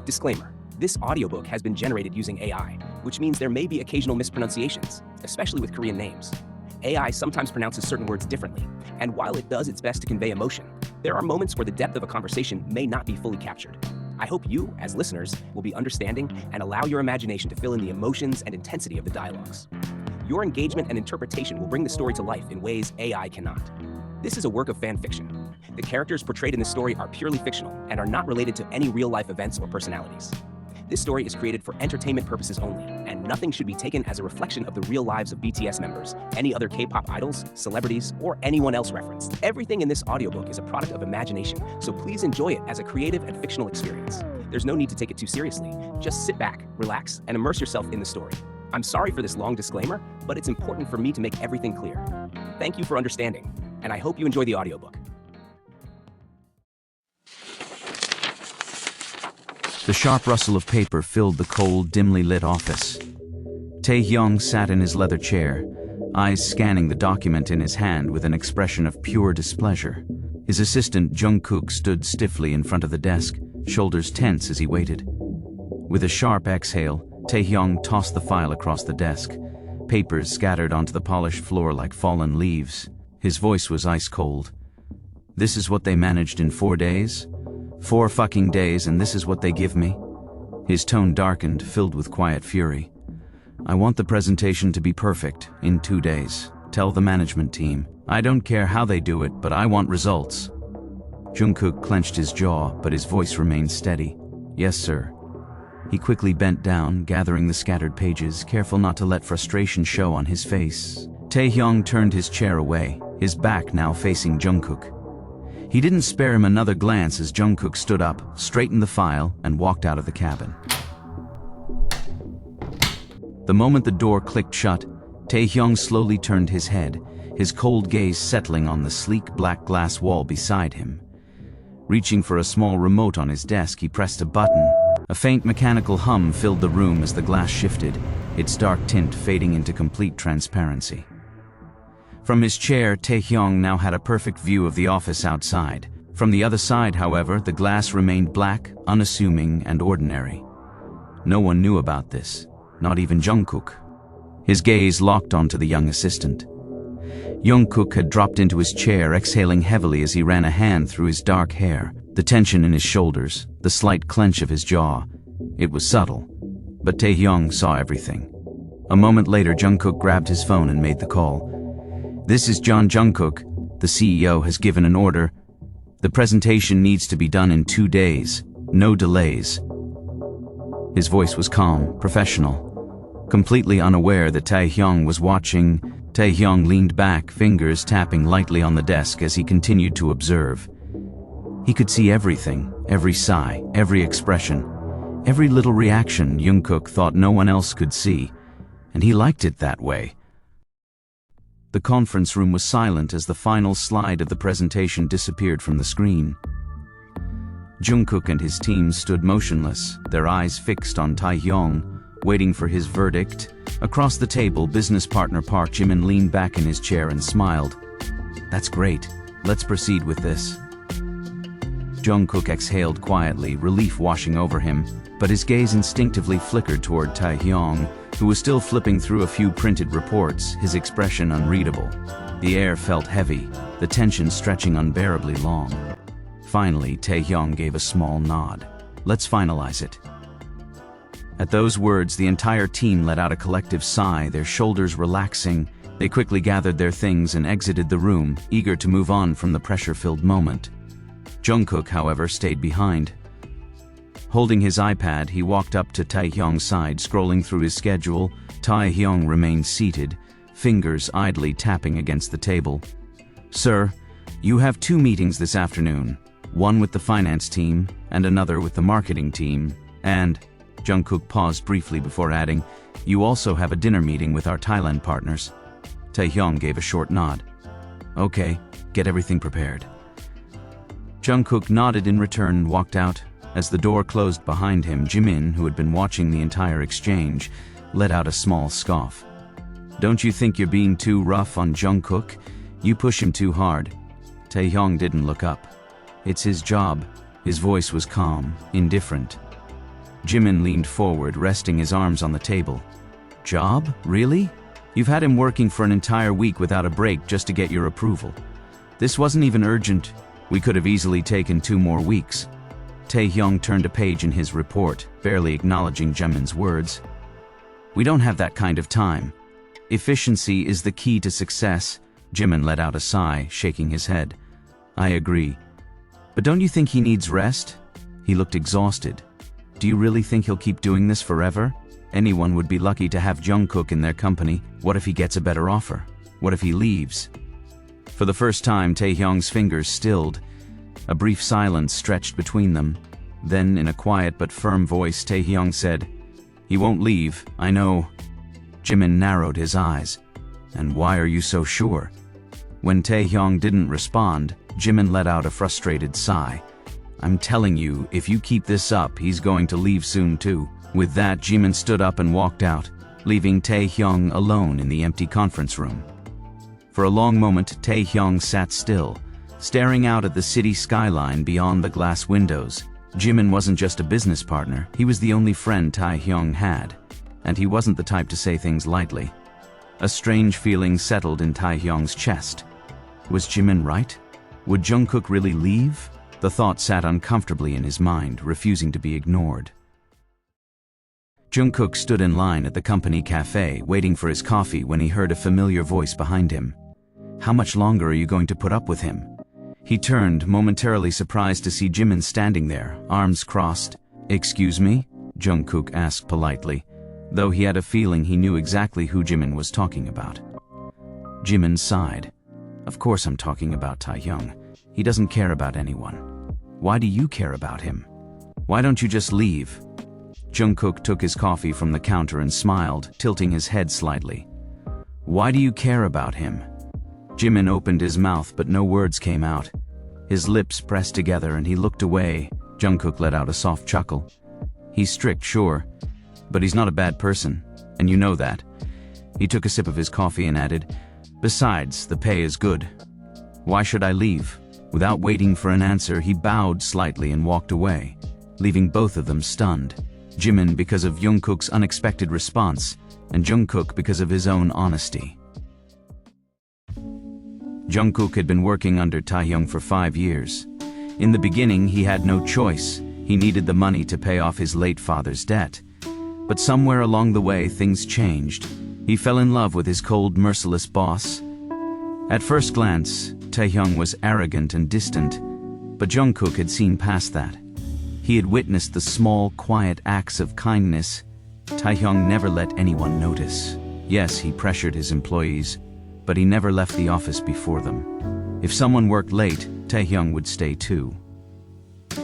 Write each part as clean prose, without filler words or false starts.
Disclaimer: this audiobook has been generated using AI, which means there may be occasional mispronunciations, especially with Korean names. AI sometimes pronounces certain words differently, and while it does its best to convey emotion, there are moments where the depth of a conversation may not be fully captured. I hope you, as listeners, will be understanding and allow your imagination to fill in the emotions and intensity of the dialogues. Your engagement and interpretation will bring the story to life in ways AI cannot. This is a work of fan fiction. The characters portrayed in this story are purely fictional and are not related to any real-life events or personalities. This story is created for entertainment purposes only, and nothing should be taken as a reflection of the real lives of BTS members, any other K-pop idols, celebrities, or anyone else referenced. Everything in this audiobook is a product of imagination, so please enjoy it as a creative and fictional experience. There's no need to take it too seriously. Just sit back, relax, and immerse yourself in the story. I'm sorry for this long disclaimer, but it's important for me to make everything clear. Thank you for understanding, and I hope you enjoy the audiobook. The sharp rustle of paper filled the cold, dimly lit office. Tae-hyung sat in his leather chair, eyes scanning the document in his hand with an expression of pure displeasure. His assistant, Jungkook, stood stiffly in front of the desk, shoulders tense as he waited. With a sharp exhale, Tae-hyung tossed the file across the desk, papers scattered onto the polished floor like fallen leaves. His voice was ice cold. "This is what they managed in 4 days? 4 fucking days, and this is what they give me?" His tone darkened, filled with quiet fury. "I want the presentation to be perfect in 2 days. Tell the management team. I don't care how they do it, but I want results." Jungkook clenched his jaw, but his voice remained steady. "Yes, sir." He quickly bent down, gathering the scattered pages, careful not to let frustration show on his face. Tae-hyung turned his chair away, his back now facing Jungkook. He didn't spare him another glance as Jungkook stood up, straightened the file, and walked out of the cabin. The moment the door clicked shut, Tae-hyung slowly turned his head, his cold gaze settling on the sleek black glass wall beside him. Reaching for a small remote on his desk, he pressed a button. A faint mechanical hum filled the room as the glass shifted, its dark tint fading into complete transparency. From his chair, Tae-hyung now had a perfect view of the office outside. From the other side, however, the glass remained black, unassuming, and ordinary. No one knew about this, not even Jungkook. His gaze locked onto the young assistant. Jungkook had dropped into his chair, exhaling heavily as he ran a hand through his dark hair, the tension in his shoulders, the slight clench of his jaw. It was subtle, but Tae-hyung saw everything. A moment later, Jungkook grabbed his phone and made the call. "This is John Jungkook. The CEO has given an order. The presentation needs to be done in 2 days. No delays." His voice was calm, professional. Completely unaware that Tae-hyung was watching, Tae-hyung leaned back, fingers tapping lightly on the desk as he continued to observe. He could see everything, every sigh, every expression, every little reaction Jungkook thought no one else could see, and he liked it that way. The conference room was silent as the final slide of the presentation disappeared from the screen. Jungkook and his team stood motionless, their eyes fixed on Tae-hyung, waiting for his verdict. Across the table, business partner Park Jimin leaned back in his chair and smiled. "That's great. Let's proceed with this." Jungkook exhaled quietly, relief washing over him, but his gaze instinctively flickered toward Tae-hyung, who was still flipping through a few printed reports, his expression unreadable. The air felt heavy, the tension stretching unbearably long. Finally, Tae-hyung gave a small nod. "Let's finalize it." At those words, the entire team let out a collective sigh, their shoulders relaxing. They quickly gathered their things and exited the room, eager to move on from the pressure-filled moment. Jungkook, however, stayed behind. Holding his iPad, he walked up to Tae-hyung's side, scrolling through his schedule. Tae-hyung remained seated, fingers idly tapping against the table. "Sir, you have 2 meetings this afternoon, one with the finance team and another with the marketing team, and," Jungkook paused briefly before adding, "you also have a dinner meeting with our Thailand partners." Tae-hyung gave a short nod. "Okay, get everything prepared." Jungkook nodded in return and walked out. As the door closed behind him, Jimin, who had been watching the entire exchange, let out a small scoff. "Don't you think you're being too rough on Jungkook? You push him too hard." Tae-hyung didn't look up. "It's his job." His voice was calm, indifferent. Jimin leaned forward, resting his arms on the table. Job? Really? You've had him working for an entire week without a break just to get your approval. This wasn't even urgent. We could have easily taken 2 more weeks. Taehyung turned a page in his report, barely acknowledging Jimin's words. We don't have that kind of time. Efficiency is the key to success. Jimin let out a sigh, shaking his head. I agree. But don't you think he needs rest? He looked exhausted. Do you really think he'll keep doing this forever? Anyone would be lucky to have Jungkook in their company. What if he gets a better offer? What if he leaves? For the first time, Taehyung's fingers stilled. A brief silence stretched between them. Then, in a quiet but firm voice, Taehyung said, He won't leave, I know. Jimin narrowed his eyes. And why are you so sure? When Taehyung didn't respond, Jimin let out a frustrated sigh. I'm telling you, if you keep this up, he's going to leave soon too. With that, Jimin stood up and walked out, leaving Taehyung alone in the empty conference room. For a long moment, Taehyung sat still, staring out at the city skyline beyond the glass windows. Jimin wasn't just a business partner, he was the only friend Taehyung had, and he wasn't the type to say things lightly. A strange feeling settled in Taehyung's chest. Was Jimin right? Would Jungkook really leave? The thought sat uncomfortably in his mind, refusing to be ignored. Jungkook stood in line at the company cafe, waiting for his coffee when he heard a familiar voice behind him. How much longer are you going to put up with him? He turned, momentarily surprised to see Jimin standing there, arms crossed. Excuse me? Jungkook asked politely, though he had a feeling he knew exactly who Jimin was talking about. Jimin sighed. Of course I'm talking about Taehyung. He doesn't care about anyone. Why do you care about him? Why don't you just leave? Jungkook took his coffee from the counter and smiled, tilting his head slightly. Why do you care about him? Jimin opened his mouth, but no words came out. His lips pressed together and he looked away. Jungkook let out a soft chuckle. He's strict, sure, but he's not a bad person, and you know that. He took a sip of his coffee and added, Besides, the pay is good. Why should I leave? Without waiting for an answer, he bowed slightly and walked away, leaving both of them stunned. Jimin because of Jungkook's unexpected response, and Jungkook because of his own honesty. Jungkook had been working under Taehyung for 5 years. In the beginning, he had no choice. He needed the money to pay off his late father's debt. But somewhere along the way, things changed. He fell in love with his cold, merciless boss. At first glance, Taehyung was arrogant and distant, but Jungkook had seen past that. He had witnessed the small, quiet acts of kindness. Taehyung never let anyone notice. Yes, he pressured his employees, but he never left the office before them. If someone worked late, Taehyung would stay too.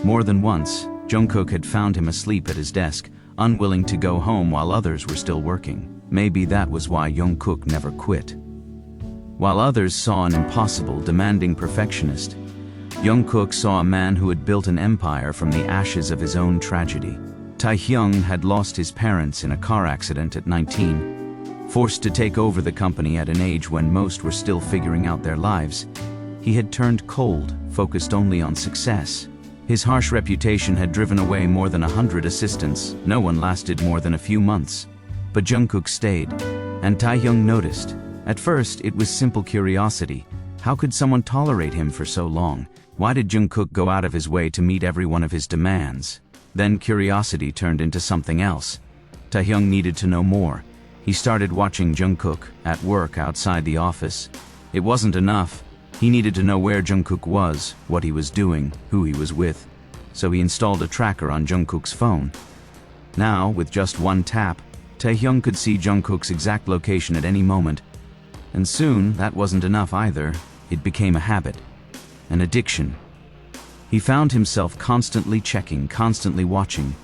More than once, Jungkook had found him asleep at his desk, unwilling to go home while others were still working. Maybe that was why Jungkook never quit. While others saw an impossible, demanding perfectionist, Jungkook saw a man who had built an empire from the ashes of his own tragedy. Taehyung had lost his parents in a car accident at 19. Forced to take over the company at an age when most were still figuring out their lives, he had turned cold, focused only on success. His harsh reputation had driven away more than 100 assistants. No one lasted more than a few months. But Jungkook stayed, and Taehyung noticed. At first, it was simple curiosity. How could someone tolerate him for so long? Why did Jungkook go out of his way to meet every one of his demands? Then curiosity turned into something else. Taehyung needed to know more. He started watching Jungkook at work outside the office. It wasn't enough. He needed to know where Jungkook was, what he was doing, who he was with. So he installed a tracker on Jungkook's phone. Now, with just one tap, Taehyung could see Jungkook's exact location at any moment. And soon, that wasn't enough either. It became a habit, an addiction. He found himself constantly checking, constantly watching.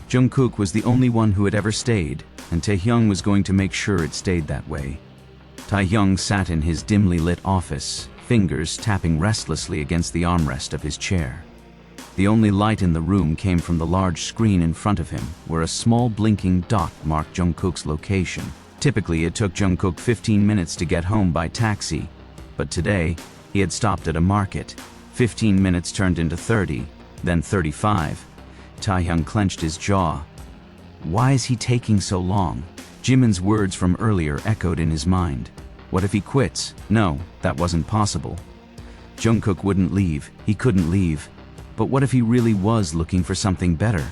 Jungkook was the only one who had ever stayed, and Taehyung was going to make sure it stayed that way. Taehyung sat in his dimly lit office, fingers tapping restlessly against the armrest of his chair. The only light in the room came from the large screen in front of him, where a small blinking dot marked Jungkook's location. Typically, it took Jungkook 15 minutes to get home by taxi, but today, he had stopped at a market. 15 minutes turned into 30, then 35. Taehyung clenched his jaw. Why is he taking so long? Jimin's words from earlier echoed in his mind. What if he quits? No, that wasn't possible. Jungkook wouldn't leave. He couldn't leave. But what if he really was looking for something better?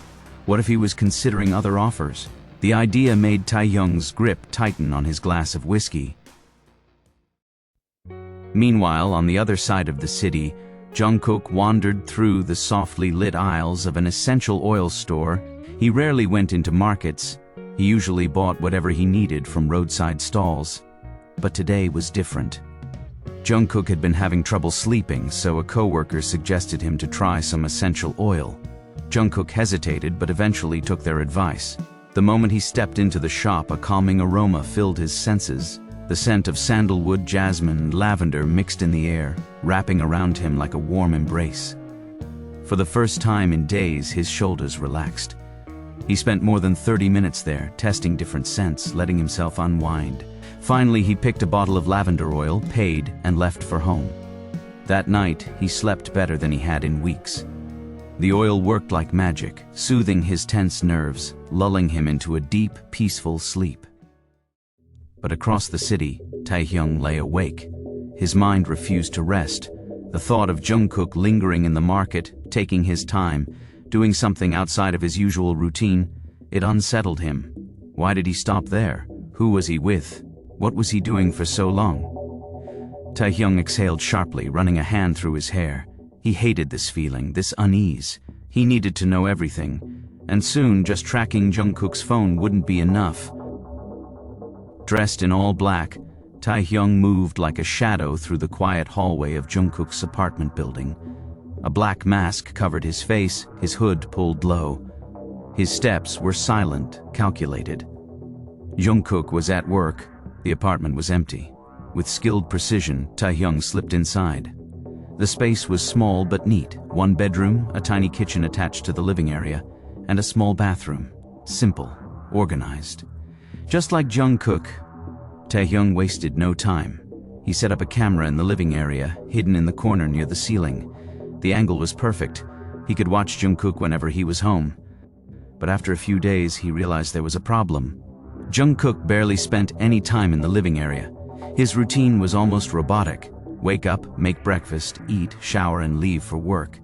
What if he was considering other offers? The idea made Taehyung's grip tighten on his glass of whiskey. Meanwhile, on the other side of the city, Jungkook wandered through the softly lit aisles of an essential oil store. He rarely went into markets. He usually bought whatever he needed from roadside stalls. But today was different. Jungkook had been having trouble sleeping, so a coworker suggested him to try some essential oil. Jungkook hesitated, but eventually took their advice. The moment he stepped into the shop, a calming aroma filled his senses. The scent of sandalwood, jasmine, and lavender mixed in the air, wrapping around him like a warm embrace. For the first time in days, his shoulders relaxed. He spent more than 30 minutes there, testing different scents, letting himself unwind. Finally, he picked a bottle of lavender oil, paid, and left for home. That night, he slept better than he had in weeks. The oil worked like magic, soothing his tense nerves, lulling him into a deep, peaceful sleep. But across the city, Taehyung lay awake. His mind refused to rest. The thought of Jungkook lingering in the market, taking his time, doing something outside of his usual routine, it unsettled him. Why did he stop there? Who was he with? What was he doing for so long? Taehyung exhaled sharply, running a hand through his hair. He hated this feeling, this unease. He needed to know everything, and soon just tracking Jungkook's phone wouldn't be enough. Dressed in all black, Taehyung moved like a shadow through the quiet hallway of Jungkook's apartment building. A black mask covered his face, his hood pulled low. His steps were silent, calculated. Jungkook was at work. The apartment was empty. With skilled precision, Taehyung slipped inside. The space was small but neat. One bedroom, a tiny kitchen attached to the living area, and a small bathroom. Simple, organized. Just like Jungkook, Taehyung wasted no time. He set up a camera in the living area, hidden in the corner near the ceiling. The angle was perfect. He could watch Jungkook whenever he was home. But after a few days, he realized there was a problem. Jungkook barely spent any time in the living area. His routine was almost robotic. Wake up, make breakfast, eat, shower, and leave for work.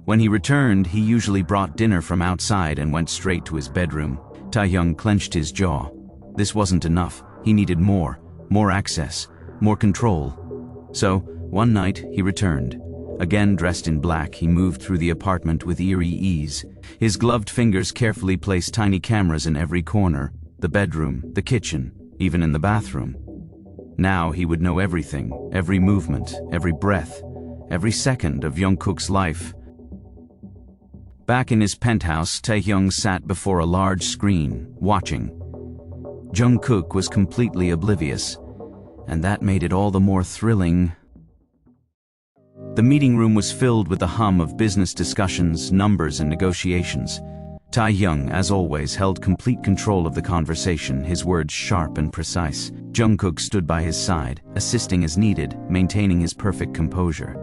When he returned, he usually brought dinner from outside and went straight to his bedroom. Taehyung clenched his jaw. This wasn't enough. He needed more access, more control. So, one night, he returned. Again dressed in black, he moved through the apartment with eerie ease. His gloved fingers carefully placed tiny cameras in every corner, the bedroom, the kitchen, even in the bathroom. Now he would know everything, every movement, every breath, every second of Jungkook's life. Back in his penthouse, Taehyung sat before a large screen, watching. Jungkook was completely oblivious, and that made it all the more thrilling. The meeting room was filled with the hum of business discussions, numbers, and negotiations. Taehyung, as always, held complete control of the conversation, his words sharp and precise. Jungkook stood by his side, assisting as needed, maintaining his perfect composure.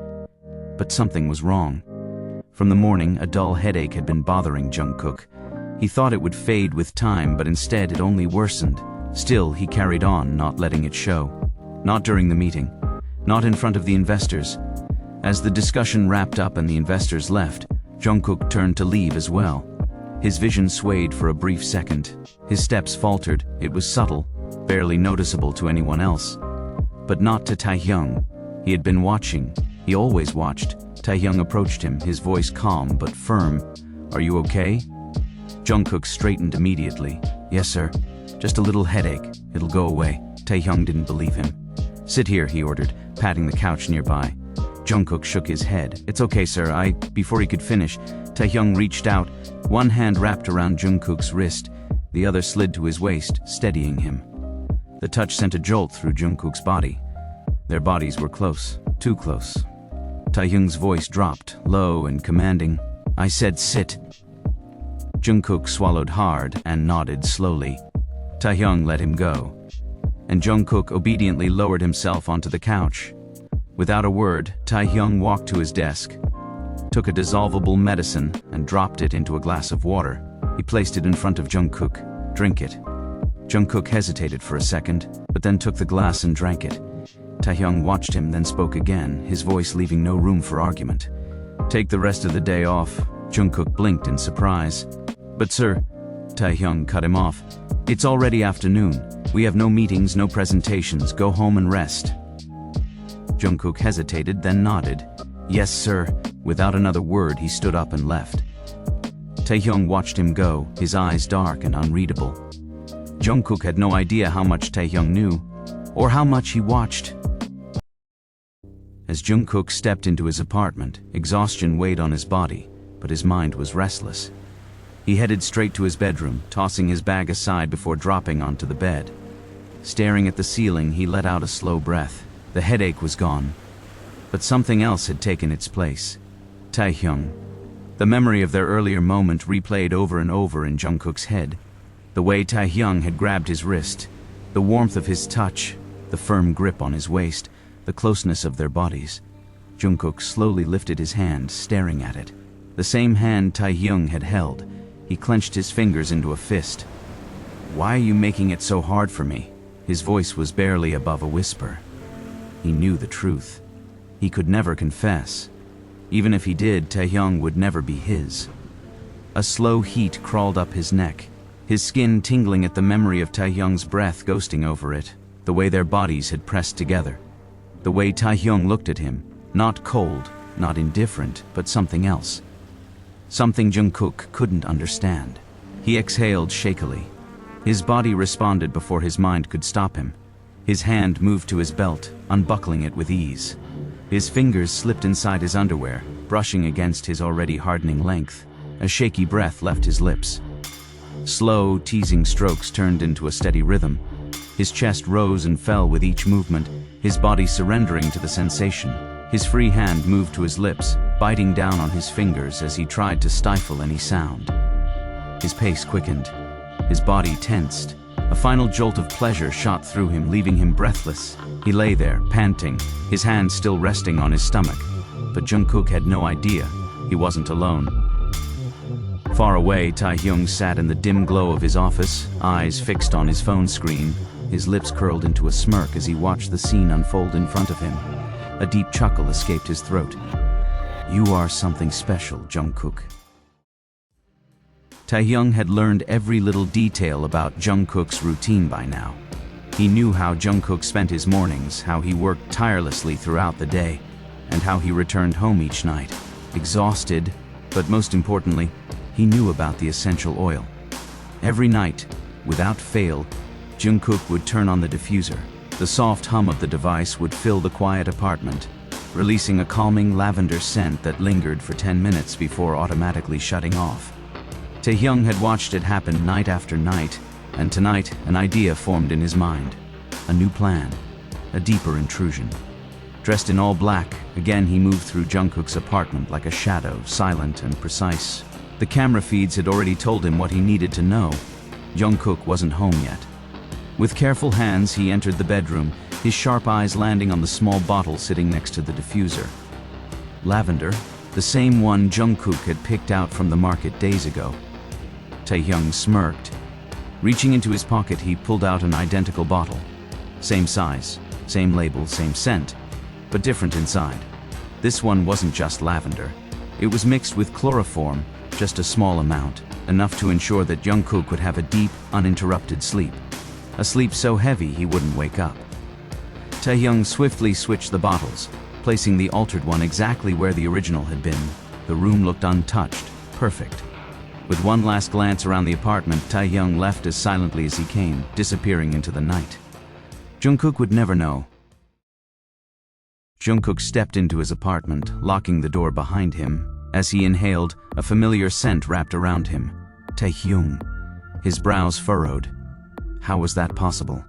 But something was wrong. From the morning, a dull headache had been bothering Jungkook. He thought it would fade with time, but instead it only worsened. Still, he carried on, not letting it show. Not during the meeting. Not in front of the investors. As the discussion wrapped up and the investors left, Jungkook turned to leave as well. His vision swayed for a brief second. His steps faltered. It was subtle, barely noticeable to anyone else. But not to Taehyung. He had been watching. He always watched. Taehyung approached him, his voice calm but firm. "Are you okay?" Jungkook straightened immediately. "Yes, sir. Just a little headache. It'll go away." Taehyung didn't believe him. "Sit here," he ordered, patting the couch nearby. Jungkook shook his head. "It's okay, sir. Before he could finish, Taehyung reached out. One hand wrapped around Jungkook's wrist. The other slid to his waist, steadying him. The touch sent a jolt through Jungkook's body. Their bodies were close, too close. Taehyung's voice dropped, low and commanding. "I said sit." Jungkook swallowed hard and nodded slowly. Taehyung let him go, and Jungkook obediently lowered himself onto the couch. Without a word, Taehyung walked to his desk, took a dissolvable medicine and dropped it into a glass of water. He placed it in front of Jungkook. "Drink it." Jungkook hesitated for a second, but then took the glass and drank it. Taehyung watched him, then spoke again, his voice leaving no room for argument. "Take the rest of the day off." Jungkook blinked in surprise. "But sir," Taehyung cut him off. "It's already afternoon. We have no meetings, no presentations. Go home and rest." Jungkook hesitated, then nodded. "Yes, sir." Without another word, he stood up and left. Taehyung watched him go, his eyes dark and unreadable. Jungkook had no idea how much Taehyung knew, or how much he watched. As Jungkook stepped into his apartment, exhaustion weighed on his body, but his mind was restless. He headed straight to his bedroom, tossing his bag aside before dropping onto the bed. Staring at the ceiling, he let out a slow breath. The headache was gone, but something else had taken its place. Taehyung. The memory of their earlier moment replayed over and over in Jungkook's head. The way Taehyung had grabbed his wrist, the warmth of his touch, the firm grip on his waist, the closeness of their bodies. Jungkook slowly lifted his hand, staring at it. The same hand Taehyung had held. He clenched his fingers into a fist. "Why are you making it so hard for me?" His voice was barely above a whisper. He knew the truth. He could never confess. Even if he did, Taehyung would never be his. A slow heat crawled up his neck, his skin tingling at the memory of Taehyung's breath ghosting over it, the way their bodies had pressed together. The way Taehyung looked at him, not cold, not indifferent, but something else. Something Jungkook couldn't understand. He exhaled shakily. His body responded before his mind could stop him. His hand moved to his belt, unbuckling it with ease. His fingers slipped inside his underwear, brushing against his already hardening length. A shaky breath left his lips. Slow, teasing strokes turned into a steady rhythm. His chest rose and fell with each movement, his body surrendering to the sensation. His free hand moved to his lips, biting down on his fingers as he tried to stifle any sound. His pace quickened. His body tensed. A final jolt of pleasure shot through him, leaving him breathless. He lay there, panting, his hand still resting on his stomach. But Jungkook had no idea. He wasn't alone. Far away, Taehyung sat in the dim glow of his office, eyes fixed on his phone screen. His lips curled into a smirk as he watched the scene unfold in front of him. A deep chuckle escaped his throat. "You are something special, Jungkook." Taehyung had learned every little detail about Jungkook's routine by now. He knew how Jungkook spent his mornings, how he worked tirelessly throughout the day, and how he returned home each night, exhausted, but most importantly, he knew about the essential oil. Every night, without fail, Jungkook would turn on the diffuser. The soft hum of the device would fill the quiet apartment, releasing a calming lavender scent that lingered for 10 minutes before automatically shutting off. Taehyung had watched it happen night after night, and tonight an idea formed in his mind. A new plan, a deeper intrusion. Dressed in all black, again he moved through Jungkook's apartment like a shadow, silent and precise. The camera feeds had already told him what he needed to know. Jungkook wasn't home yet. With careful hands, he entered the bedroom, his sharp eyes landing on the small bottle sitting next to the diffuser. Lavender, the same one Jungkook had picked out from the market days ago. Taehyung smirked. Reaching into his pocket, he pulled out an identical bottle. Same size, same label, same scent, but different inside. This one wasn't just lavender. It was mixed with chloroform, just a small amount, enough to ensure that Jungkook would have a deep, uninterrupted sleep. A sleep so heavy he wouldn't wake up. Taehyung swiftly switched the bottles, placing the altered one exactly where the original had been. The room looked untouched, perfect. With one last glance around the apartment, Taehyung left as silently as he came, disappearing into the night. Jungkook would never know. Jungkook stepped into his apartment, locking the door behind him. As he inhaled, a familiar scent wrapped around him. Taehyung. His brows furrowed. How was that possible?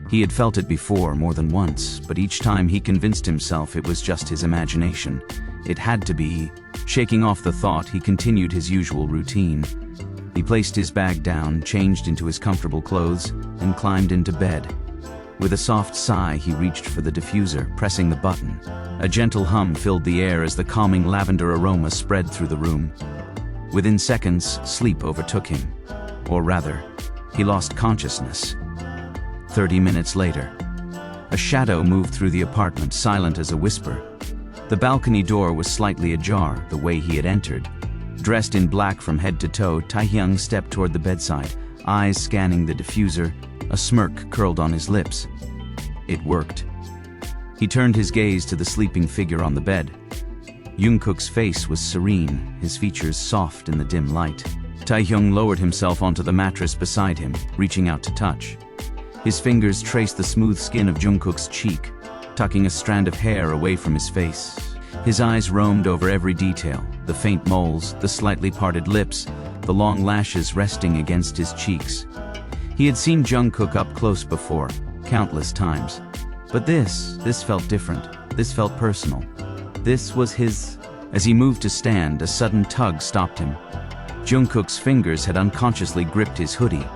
He had felt it before, more than once, but each time he convinced himself it was just his imagination. It had to be. Shaking off the thought, he continued his usual routine. He placed his bag down, changed into his comfortable clothes, and climbed into bed. With a soft sigh, he reached for the diffuser, pressing the button. A gentle hum filled the air as the calming lavender aroma spread through the room. Within seconds, sleep overtook him. Or rather, he lost consciousness. 30 minutes later, a shadow moved through the apartment, silent as a whisper. The balcony door was slightly ajar, the way he had entered. Dressed in black from head to toe, Taehyung stepped toward the bedside, eyes scanning the diffuser, a smirk curled on his lips. It worked. He turned his gaze to the sleeping figure on the bed. Jungkook's face was serene, his features soft in the dim light. Taehyung lowered himself onto the mattress beside him, reaching out to touch. His fingers traced the smooth skin of Jungkook's cheek, tucking a strand of hair away from his face. His eyes roamed over every detail, the faint moles, the slightly parted lips, the long lashes resting against his cheeks. He had seen Jungkook up close before, countless times. But this felt different. This felt personal. This was his. As he moved to stand, a sudden tug stopped him. Jungkook's fingers had unconsciously gripped his hoodie.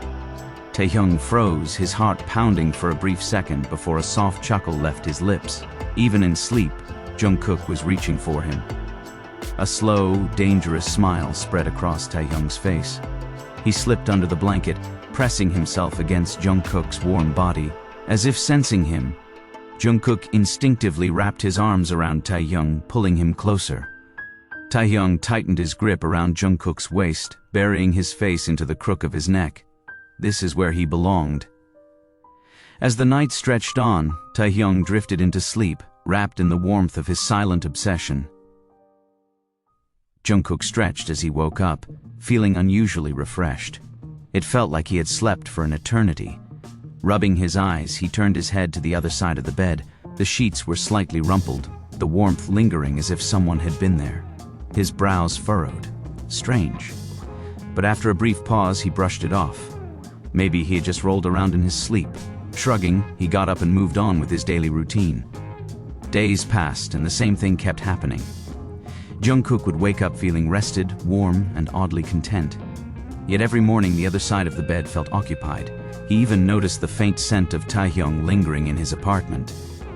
Taehyung froze, his heart pounding for a brief second before a soft chuckle left his lips. Even in sleep, Jungkook was reaching for him. A slow, dangerous smile spread across Taehyung's face. He slipped under the blanket, pressing himself against Jungkook's warm body. As if sensing him, Jungkook instinctively wrapped his arms around Taehyung, pulling him closer. Taehyung tightened his grip around Jungkook's waist, burying his face into the crook of his neck. This is where he belonged. As the night stretched on, Taehyung drifted into sleep, wrapped in the warmth of his silent obsession. Jungkook stretched as he woke up, feeling unusually refreshed. It felt like he had slept for an eternity. Rubbing his eyes, he turned his head to the other side of the bed. The sheets were slightly rumpled, the warmth lingering as if someone had been there. His brows furrowed. Strange. But after a brief pause, he brushed it off. Maybe he had just rolled around in his sleep. Shrugging, he got up and moved on with his daily routine. Days passed, and the same thing kept happening. Jungkook would wake up feeling rested, warm, and oddly content. Yet every morning the other side of the bed felt occupied. He even noticed the faint scent of Taehyung lingering in his apartment.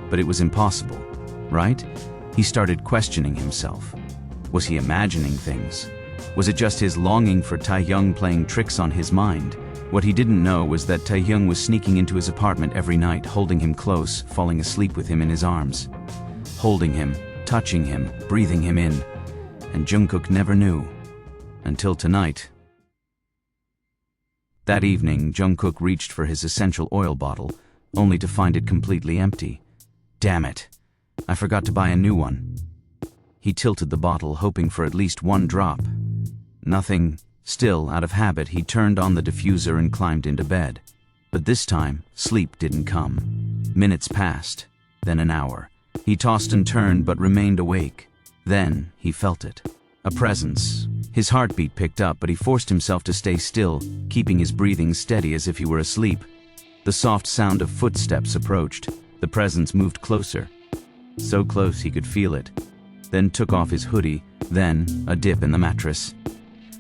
But it was impossible, right? He started questioning himself. Was he imagining things? Was it just his longing for Taehyung playing tricks on his mind? What he didn't know was that Taehyung was sneaking into his apartment every night, holding him close, falling asleep with him in his arms. Holding him, touching him, breathing him in. And Jungkook never knew. Until tonight. That evening, Jungkook reached for his essential oil bottle, only to find it completely empty. Damn it. I forgot to buy a new one. He tilted the bottle, hoping for at least one drop. Nothing. Still, out of habit, he turned on the diffuser and climbed into bed. But this time, sleep didn't come. Minutes passed, then an hour. He tossed and turned but remained awake. Then, he felt it. A presence. His heartbeat picked up, but he forced himself to stay still, keeping his breathing steady as if he were asleep. The soft sound of footsteps approached. The presence moved closer. So close he could feel it. Then took off his hoodie, then a dip in the mattress.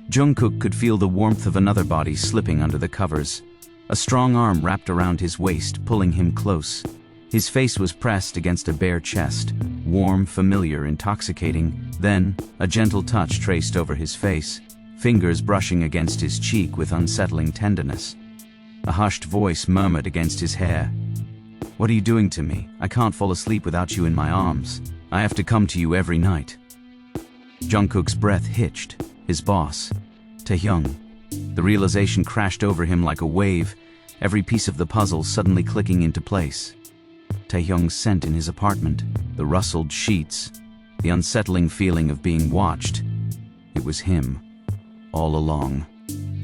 Jungkook could feel the warmth of another body slipping under the covers. A strong arm wrapped around his waist, pulling him close. His face was pressed against a bare chest, warm, familiar, intoxicating. Then, a gentle touch traced over his face, fingers brushing against his cheek with unsettling tenderness. A hushed voice murmured against his hair. "What are you doing to me? I can't fall asleep without you in my arms. I have to come to you every night." Jungkook's breath hitched. His boss, Taehyung. The realization crashed over him like a wave, every piece of the puzzle suddenly clicking into place. Taehyung's scent in his apartment, the rustled sheets, the unsettling feeling of being watched. It was him, all along.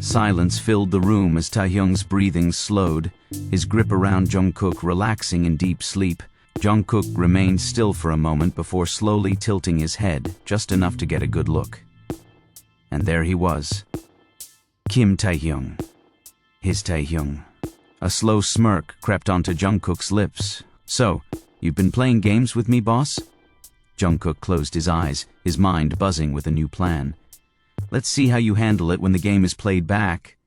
Silence filled the room as Taehyung's breathing slowed, his grip around Jungkook relaxing in deep sleep. Jungkook remained still for a moment before slowly tilting his head, just enough to get a good look. And there he was. Kim Taehyung. His Taehyung. A slow smirk crept onto Jungkook's lips. "So, you've been playing games with me, boss?" Jungkook closed his eyes, his mind buzzing with a new plan. "Let's see how you handle it when the game is played back."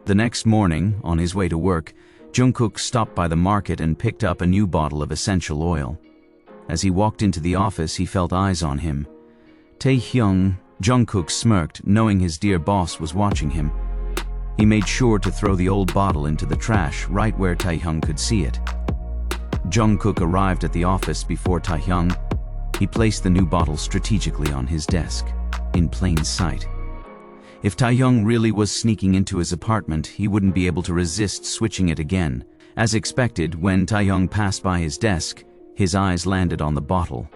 The next morning, on his way to work, Jungkook stopped by the market and picked up a new bottle of essential oil. As he walked into the office, he felt eyes on him. Taehyung, Jungkook smirked, knowing his dear boss was watching him. He made sure to throw the old bottle into the trash right where Taehyung could see it. Jungkook arrived at the office before Taehyung. He placed the new bottle strategically on his desk, in plain sight. If Taehyung really was sneaking into his apartment, he wouldn't be able to resist switching it again. As expected, when Taehyung passed by his desk, his eyes landed on the bottle.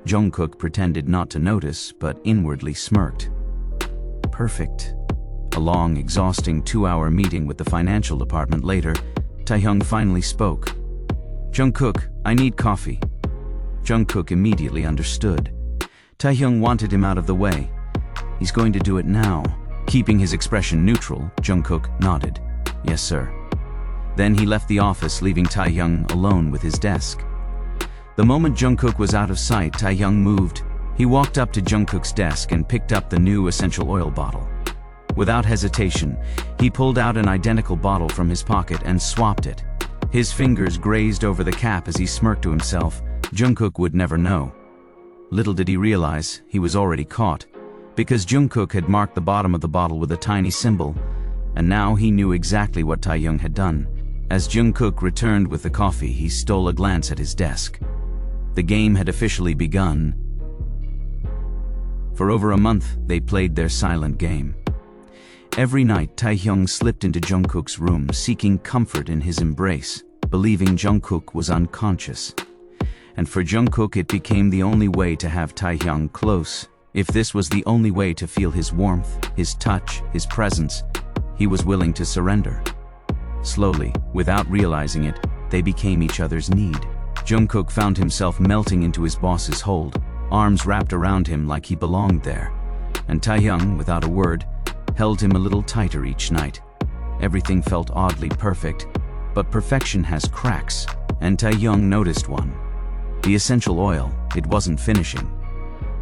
Jungkook pretended not to notice, but inwardly smirked. Perfect. A long, exhausting 2-hour meeting with the financial department later, Taehyung finally spoke. "Jungkook, I need coffee." Jungkook immediately understood. Taehyung wanted him out of the way. He's going to do it now. Keeping his expression neutral, Jungkook nodded. "Yes, sir." Then he left the office, leaving Taehyung alone with his desk. The moment Jungkook was out of sight, Taehyung moved. He walked up to Jungkook's desk and picked up the new essential oil bottle. Without hesitation, he pulled out an identical bottle from his pocket and swapped it. His fingers grazed over the cap as he smirked to himself. Jungkook would never know. Little did he realize he was already caught, because Jungkook had marked the bottom of the bottle with a tiny symbol, and now he knew exactly what Taehyung had done. As Jungkook returned with the coffee, he stole a glance at his desk. The game had officially begun. For over a month, they played their silent game. Every night, Taehyung slipped into Jungkook's room, seeking comfort in his embrace, believing Jungkook was unconscious. And for Jungkook, it became the only way to have Taehyung close. If this was the only way to feel his warmth, his touch, his presence, he was willing to surrender. Slowly, without realizing it, they became each other's need. Jungkook found himself melting into his boss's hold, arms wrapped around him like he belonged there. And Taehyung, without a word, held him a little tighter each night. Everything felt oddly perfect, but perfection has cracks, and Taehyung noticed one. The essential oil, it wasn't finishing.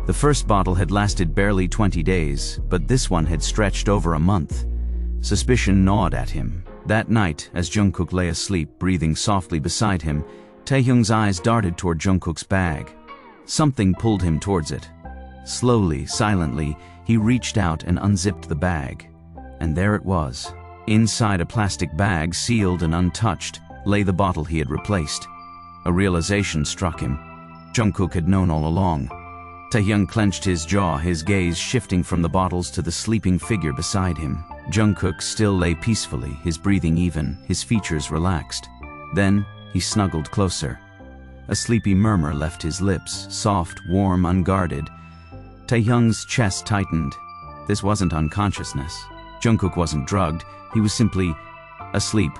The first bottle had lasted barely 20 days, but this one had stretched over a month. Suspicion gnawed at him. That night, as Jungkook lay asleep, breathing softly beside him, Taehyung's eyes darted toward Jungkook's bag. Something pulled him towards it. Slowly, silently, he reached out and unzipped the bag. And there it was. Inside a plastic bag, sealed and untouched, lay the bottle he had replaced. A realization struck him. Jungkook had known all along. Taehyung clenched his jaw, his gaze shifting from the bottles to the sleeping figure beside him. Jungkook still lay peacefully, his breathing even, his features relaxed. Then, he snuggled closer. A sleepy murmur left his lips, soft, warm, unguarded. Taehyung's chest tightened. This wasn't unconsciousness. Jungkook wasn't drugged, he was simply asleep.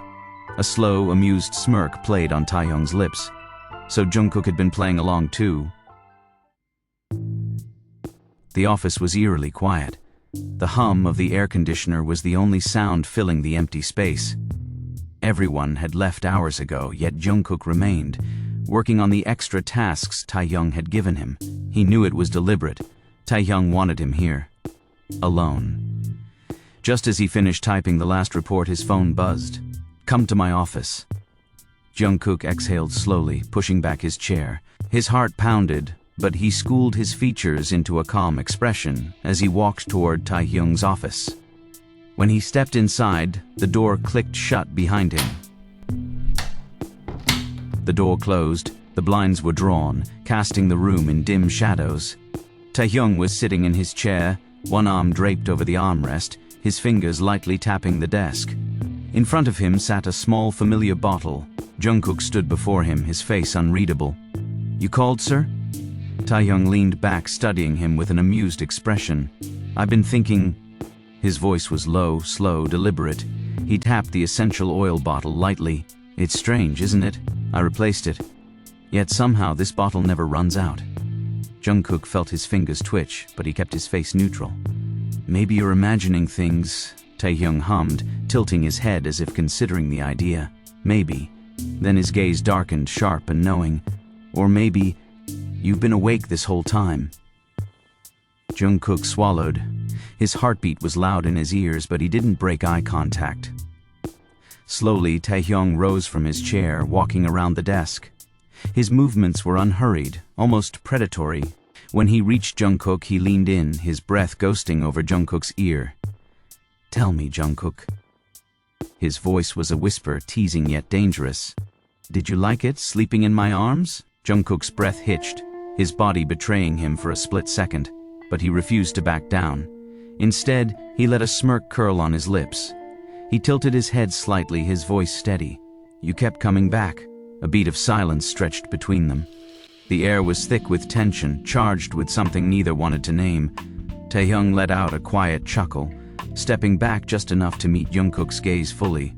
A slow, amused smirk played on Taehyung's lips. So Jungkook had been playing along too. The office was eerily quiet. The hum of the air conditioner was the only sound filling the empty space. Everyone had left hours ago, yet Jungkook remained, working on the extra tasks Taehyung had given him. He knew it was deliberate. Taehyung wanted him here, alone. Just as he finished typing the last report, his phone buzzed. "Come to my office." Jungkook exhaled slowly, pushing back his chair. His heart pounded, but he schooled his features into a calm expression as he walked toward Taehyung's office. When he stepped inside, the door clicked shut behind him. The door closed, the blinds were drawn, casting the room in dim shadows. Taehyung was sitting in his chair, one arm draped over the armrest, his fingers lightly tapping the desk. In front of him sat a small, familiar bottle. Jungkook stood before him, his face unreadable. "You called, sir?" Taehyung leaned back, studying him with an amused expression. "I've been thinking..." His voice was low, slow, deliberate. He tapped the essential oil bottle lightly. "It's strange, isn't it? I replaced it. Yet somehow this bottle never runs out." Jungkook felt his fingers twitch, but he kept his face neutral. "Maybe you're imagining things," Taehyung hummed, tilting his head as if considering the idea. "Maybe." Then his gaze darkened, sharp and knowing. "Or maybe you've been awake this whole time." Jungkook swallowed. His heartbeat was loud in his ears, but he didn't break eye contact. Slowly, Taehyung rose from his chair, walking around the desk. His movements were unhurried, almost predatory. When he reached Jungkook, he leaned in, his breath ghosting over Jungkook's ear. "Tell me, Jungkook." His voice was a whisper, teasing yet dangerous. "Did you like it, sleeping in my arms?" Jungkook's breath hitched, his body betraying him for a split second, but he refused to back down. Instead, he let a smirk curl on his lips. He tilted his head slightly, his voice steady. "You kept coming back." A beat of silence stretched between them. The air was thick with tension, charged with something neither wanted to name. Taehyung let out a quiet chuckle, stepping back just enough to meet Jungkook's gaze fully.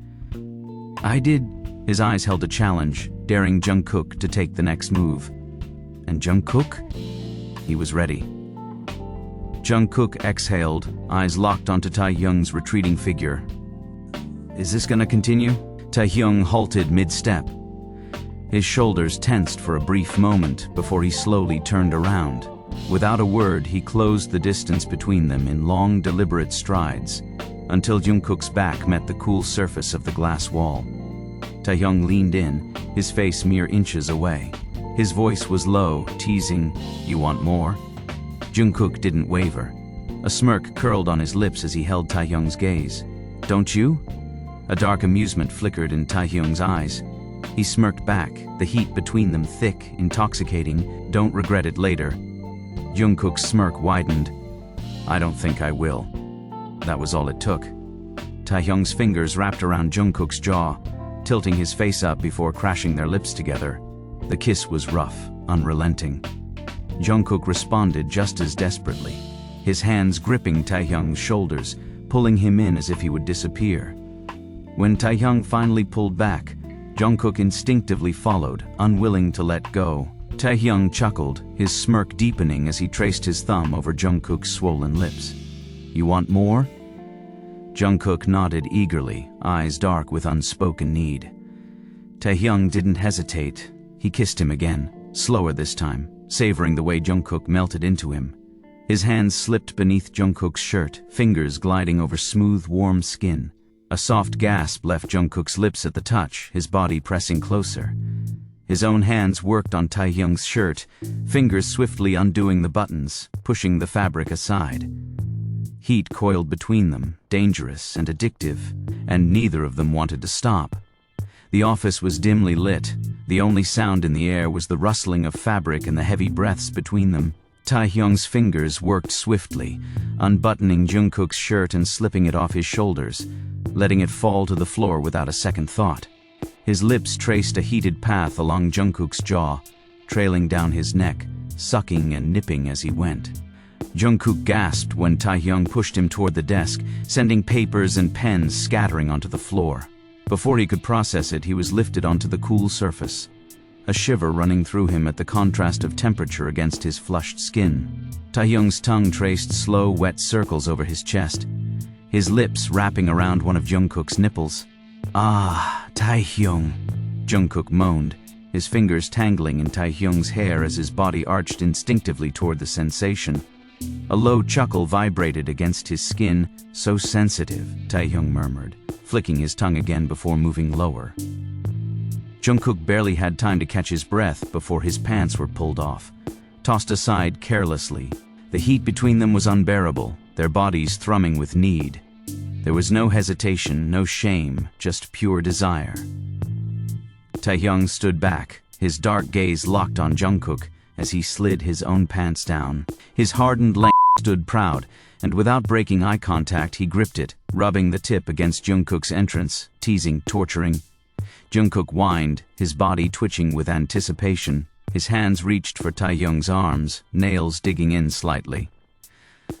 "I did." His eyes held a challenge, daring Jungkook to take the next move. And Jungkook? He was ready. Jungkook exhaled, eyes locked onto Taehyung's retreating figure. "Is this gonna continue?" Taehyung halted mid-step. His shoulders tensed for a brief moment before he slowly turned around. Without a word, he closed the distance between them in long, deliberate strides, until Jungkook's back met the cool surface of the glass wall. Taehyung leaned in, his face mere inches away. His voice was low, teasing, "You want more?" Jungkook didn't waver. A smirk curled on his lips as he held Taehyung's gaze. "Don't you?" A dark amusement flickered in Taehyung's eyes. He smirked back, the heat between them thick, intoxicating. "Don't regret it later." Jungkook's smirk widened. "I don't think I will." That was all it took. Taehyung's fingers wrapped around Jungkook's jaw, tilting his face up before crashing their lips together. The kiss was rough, unrelenting. Jungkook responded just as desperately, his hands gripping Taehyung's shoulders, pulling him in as if he would disappear. When Taehyung finally pulled back, Jungkook instinctively followed, unwilling to let go. Taehyung chuckled, his smirk deepening as he traced his thumb over Jungkook's swollen lips. "You want more?" Jungkook nodded eagerly, eyes dark with unspoken need. Taehyung didn't hesitate. He kissed him again, slower this time, savoring the way Jungkook melted into him. His hands slipped beneath Jungkook's shirt, fingers gliding over smooth, warm skin. A soft gasp left Jungkook's lips at the touch, his body pressing closer. His own hands worked on Taehyung's shirt, fingers swiftly undoing the buttons, pushing the fabric aside. Heat coiled between them, dangerous and addictive, and neither of them wanted to stop. The office was dimly lit. The only sound in the air was the rustling of fabric and the heavy breaths between them. Taehyung's fingers worked swiftly, unbuttoning Jungkook's shirt and slipping it off his shoulders, letting it fall to the floor without a second thought. His lips traced a heated path along Jungkook's jaw, trailing down his neck, sucking and nipping as he went. Jungkook gasped when Taehyung pushed him toward the desk, sending papers and pens scattering onto the floor. Before he could process it, he was lifted onto the cool surface, a shiver running through him at the contrast of temperature against his flushed skin. Taehyung's tongue traced slow, wet circles over his chest, his lips wrapping around one of Jungkook's nipples. "Ah, Taehyung," Jungkook moaned, his fingers tangling in Taehyung's hair as his body arched instinctively toward the sensation. A low chuckle vibrated against his skin. "So sensitive," Taehyung murmured, flicking his tongue again before moving lower. Jungkook barely had time to catch his breath before his pants were pulled off, tossed aside carelessly. The heat between them was unbearable, their bodies thrumming with need. There was no hesitation, no shame, just pure desire. Taehyung stood back, his dark gaze locked on Jungkook as he slid his own pants down. His hardened length stood proud, and without breaking eye contact, he gripped it, rubbing the tip against Jungkook's entrance, teasing, torturing. Jungkook whined, his body twitching with anticipation. His hands reached for Taehyung's arms, nails digging in slightly.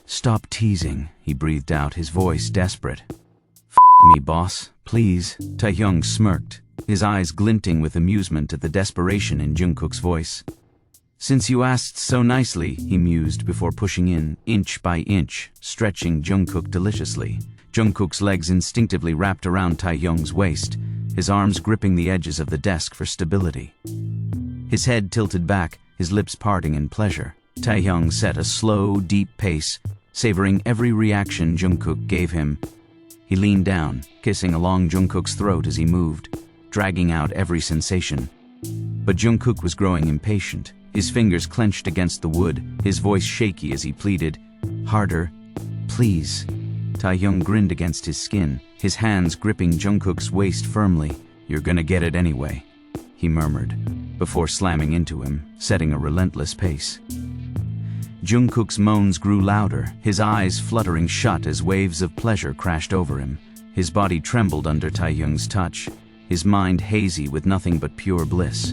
"Stop teasing," he breathed out, his voice desperate. "F me, boss, please." Taehyung smirked, his eyes glinting with amusement at the desperation in Jungkook's voice. "Since you asked so nicely," he mused before pushing in, inch by inch, stretching Jungkook deliciously. Jungkook's legs instinctively wrapped around Taehyung's waist, his arms gripping the edges of the desk for stability. His head tilted back, his lips parting in pleasure. Taehyung set a slow, deep pace, savoring every reaction Jungkook gave him. He leaned down, kissing along Jungkook's throat as he moved, dragging out every sensation. But Jungkook was growing impatient, his fingers clenched against the wood, his voice shaky as he pleaded, "Harder, please." Taehyung grinned against his skin, his hands gripping Jungkook's waist firmly. "You're gonna get it anyway," he murmured, before slamming into him, setting a relentless pace. Jungkook's moans grew louder, his eyes fluttering shut as waves of pleasure crashed over him. His body trembled under Taehyung's touch, his mind hazy with nothing but pure bliss.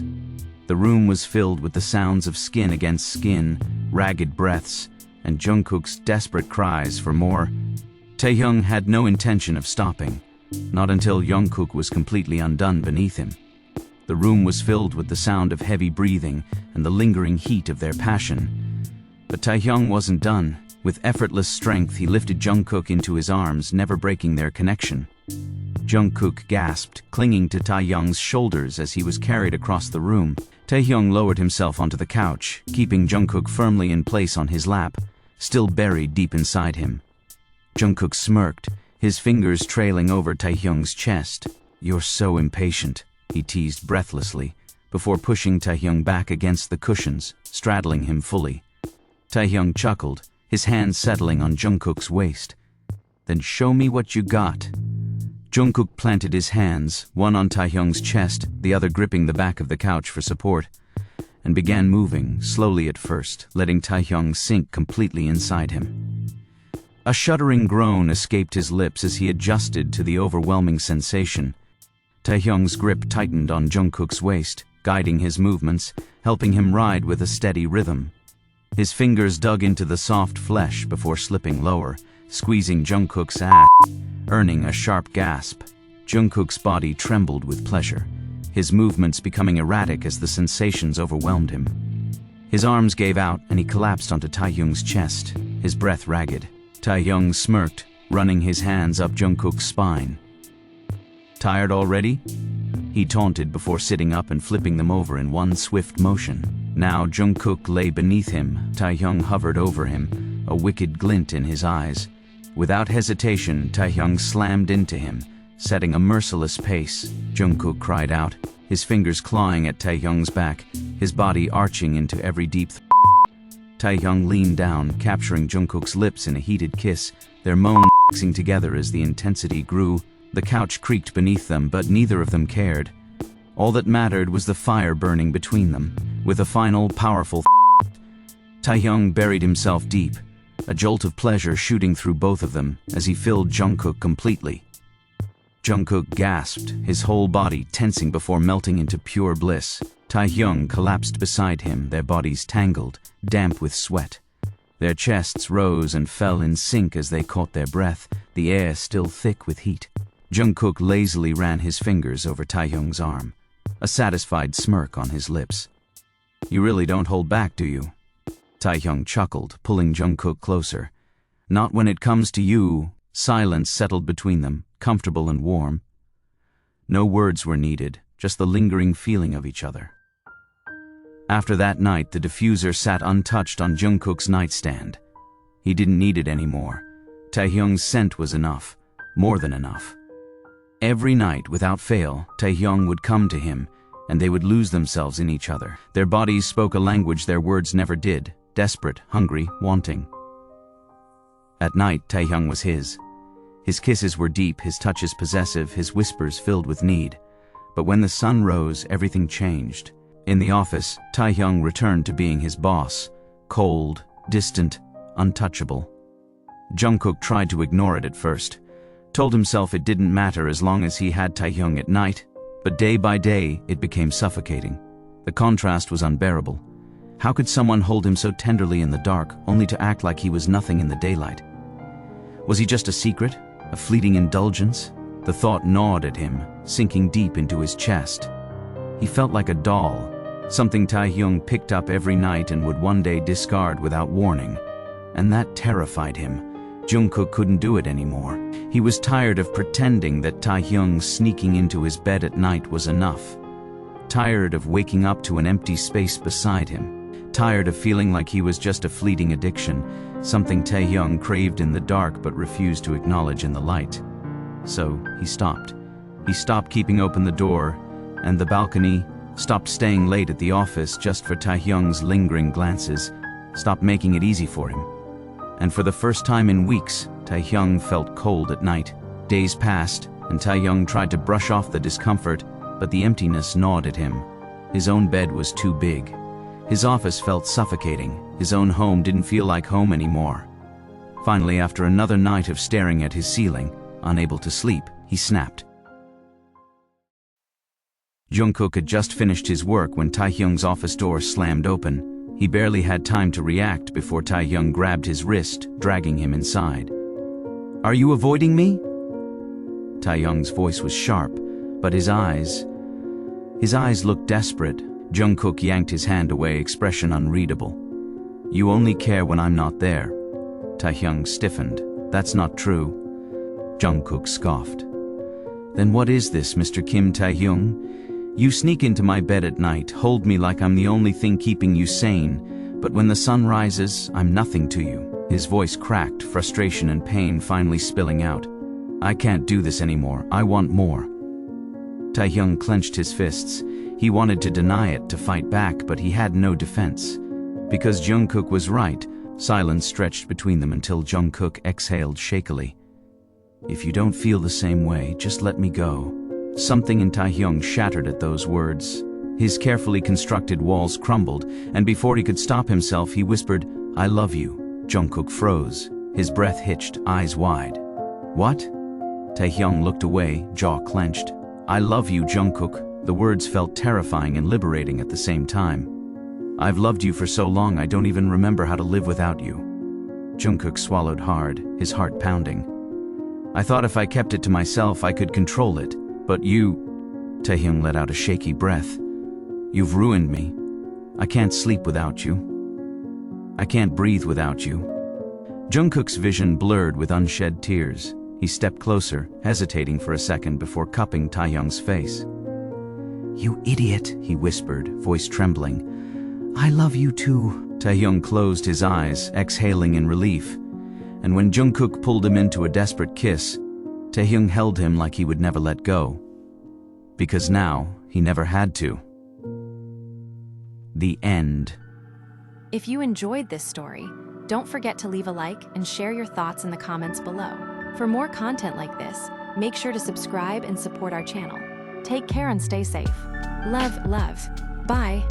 The room was filled with the sounds of skin against skin, ragged breaths, and Jungkook's desperate cries for more. Taehyung had no intention of stopping, not until Jungkook was completely undone beneath him. The room was filled with the sound of heavy breathing and the lingering heat of their passion. But Taehyung wasn't done. With effortless strength, he lifted Jungkook into his arms, never breaking their connection. Jungkook gasped, clinging to Taehyung's shoulders as he was carried across the room. Taehyung lowered himself onto the couch, keeping Jungkook firmly in place on his lap, still buried deep inside him. Jungkook smirked, his fingers trailing over Taehyung's chest. "You're so impatient," he teased breathlessly, before pushing Taehyung back against the cushions, straddling him fully. Taehyung chuckled, his hands settling on Jungkook's waist. "Then show me what you got." Jungkook planted his hands, one on Taehyung's chest, the other gripping the back of the couch for support, and began moving, slowly at first, letting Taehyung sink completely inside him. A shuddering groan escaped his lips as he adjusted to the overwhelming sensation. Taehyung's grip tightened on Jungkook's waist, guiding his movements, helping him ride with a steady rhythm. His fingers dug into the soft flesh before slipping lower, squeezing Jungkook's ass, earning a sharp gasp. Jungkook's body trembled with pleasure, his movements becoming erratic as the sensations overwhelmed him. His arms gave out and he collapsed onto Taehyung's chest, his breath ragged. Taehyung smirked, running his hands up Jungkook's spine. "Tired already?" he taunted before sitting up and flipping them over in one swift motion. Now Jungkook lay beneath him, Taehyung hovered over him, a wicked glint in his eyes. Without hesitation, Taehyung slammed into him, setting a merciless pace. Jungkook cried out, his fingers clawing at Taehyung's back, his body arching into every deep Taehyung leaned down, capturing Jungkook's lips in a heated kiss, their moans mixing together as the intensity grew. The couch creaked beneath them, but neither of them cared. All that mattered was the fire burning between them. With a final, powerful Taehyung buried himself deep, a jolt of pleasure shooting through both of them as he filled Jungkook completely. Jungkook gasped, his whole body tensing before melting into pure bliss. Taehyung collapsed beside him, their bodies tangled, damp with sweat. Their chests rose and fell in sync as they caught their breath, the air still thick with heat. Jungkook lazily ran his fingers over Taehyung's arm, a satisfied smirk on his lips. "You really don't hold back, do you?" Taehyung chuckled, pulling Jungkook closer. "Not when it comes to you." Silence settled between them, comfortable and warm. No words were needed, just the lingering feeling of each other. After that night, the diffuser sat untouched on Jungkook's nightstand. He didn't need it anymore. Taehyung's scent was enough, more than enough. Every night, without fail, Taehyung would come to him, and they would lose themselves in each other. Their bodies spoke a language their words never did, desperate, hungry, wanting. At night, Taehyung was his. His kisses were deep, his touches possessive, his whispers filled with need. But when the sun rose, everything changed. In the office, Taehyung returned to being his boss, cold, distant, untouchable. Jungkook tried to ignore it at first, told himself it didn't matter as long as he had Taehyung at night, but day by day it became suffocating. The contrast was unbearable. How could someone hold him so tenderly in the dark, only to act like he was nothing in the daylight? Was he just a secret, a fleeting indulgence? The thought gnawed at him, sinking deep into his chest. He felt like a doll, something Taehyung picked up every night and would one day discard without warning. And that terrified him. Jungkook couldn't do it anymore. He was tired of pretending that Taehyung sneaking into his bed at night was enough. Tired of waking up to an empty space beside him. Tired of feeling like he was just a fleeting addiction, something Taehyung craved in the dark but refused to acknowledge in the light. So he stopped. He stopped keeping open the door and the balcony, stopped staying late at the office just for Taehyung's lingering glances, stopped making it easy for him. And for the first time in weeks, Taehyung felt cold at night. Days passed, and Taehyung tried to brush off the discomfort, but the emptiness gnawed at him. His own bed was too big. His office felt suffocating. His own home didn't feel like home anymore. Finally, after another night of staring at his ceiling, unable to sleep, he snapped. Jungkook had just finished his work when Taehyung's office door slammed open. He barely had time to react before Taehyung grabbed his wrist, dragging him inside. "Are you avoiding me?" Taehyung's voice was sharp, but his eyes looked desperate. Jungkook yanked his hand away, expression unreadable. "You only care when I'm not there." Taehyung stiffened. "That's not true." Jungkook scoffed. "Then what is this, Mr. Kim Taehyung? You sneak into my bed at night, hold me like I'm the only thing keeping you sane, but when the sun rises, I'm nothing to you." His voice cracked, frustration and pain finally spilling out. "I can't do this anymore. I want more." Taehyung clenched his fists. He wanted to deny it, to fight back, but he had no defense. Because Jungkook was right, silence stretched between them until Jungkook exhaled shakily. "If you don't feel the same way, just let me go." Something in Taehyung shattered at those words. His carefully constructed walls crumbled, and before he could stop himself, he whispered, "I love you." Jungkook froze. His breath hitched, eyes wide. "What?" Taehyung looked away, jaw clenched. "I love you, Jungkook." The words felt terrifying and liberating at the same time. "I've loved you for so long I don't even remember how to live without you." Jungkook swallowed hard, his heart pounding. "I thought if I kept it to myself I could control it, but you..." Taehyung let out a shaky breath. "You've ruined me. I can't sleep without you. I can't breathe without you." Jungkook's vision blurred with unshed tears. He stepped closer, hesitating for a second before cupping Taehyung's face. "You idiot," he whispered, voice trembling. "I love you too." Taehyung closed his eyes, exhaling in relief. And when Jungkook pulled him into a desperate kiss, Taehyung held him like he would never let go. Because now, he never had to. The end. If you enjoyed this story, don't forget to leave a like and share your thoughts in the comments below. For more content like this, make sure to subscribe and support our channel. Take care and stay safe. Love, love. Bye.